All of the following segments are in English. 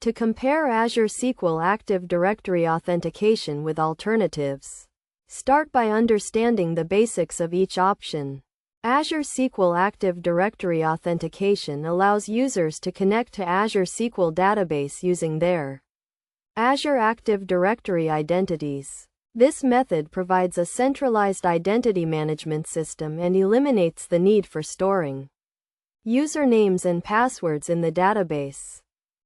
To compare Azure SQL Active Directory authentication with alternatives, start by understanding the basics of each option. Azure SQL Active Directory authentication allows users to connect to Azure SQL database using their Azure Active Directory identities. This method provides a centralized identity management system and eliminates the need for storing usernames and passwords in the database.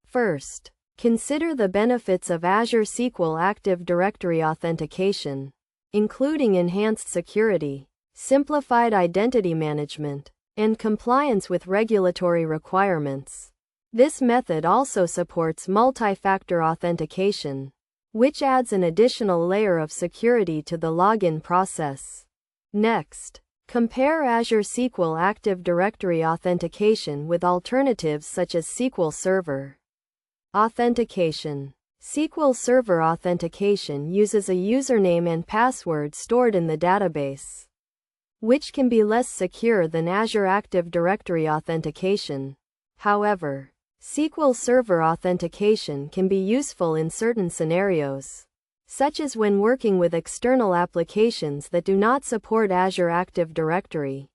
First, consider the benefits of Azure SQL Active Directory authentication, including enhanced security, simplified identity management, and compliance with regulatory requirements. This method also supports multi-factor authentication, which adds an additional layer of security to the login process. Next, compare Azure SQL Active Directory authentication with alternatives such as SQL Server Authentication. SQL Server authentication uses a username and password stored in the database, which can be less secure than Azure Active Directory authentication. However, SQL Server authentication can be useful in certain scenarios, such as when working with external applications that do not support Azure Active Directory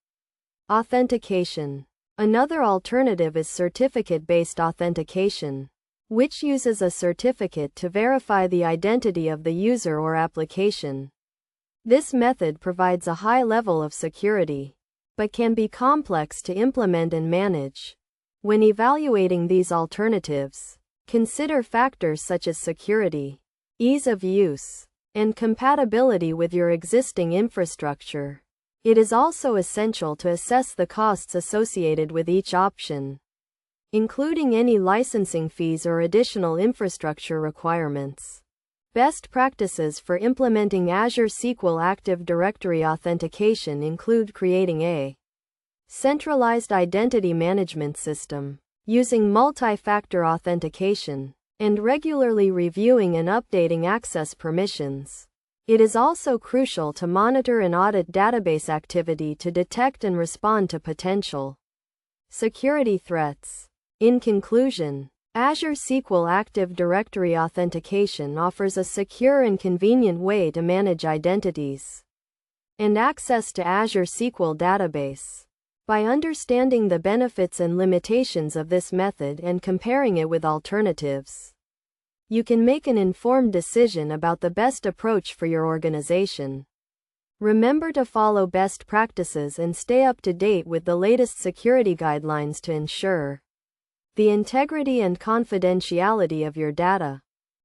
authentication. Another alternative is certificate-based authentication, which uses a certificate to verify the identity of the user or application. This method provides a high level of security, but can be complex to implement and manage. When evaluating these alternatives, consider factors such as security, ease of use, and compatibility with your existing infrastructure. It is also essential to assess the costs associated with each option, including any licensing fees or additional infrastructure requirements. Best practices for implementing Azure SQL Active Directory authentication include creating a centralized identity management system, using multi-factor authentication, and regularly reviewing and updating access permissions. It is also crucial to monitor and audit database activity to detect and respond to potential security threats. In conclusion, Azure SQL Active Directory authentication offers a secure and convenient way to manage identities and access to Azure SQL database. By understanding the benefits and limitations of this method and comparing it with alternatives, you can make an informed decision about the best approach for your organization. Remember to follow best practices and stay up to date with the latest security guidelines to ensure the integrity and confidentiality of your data.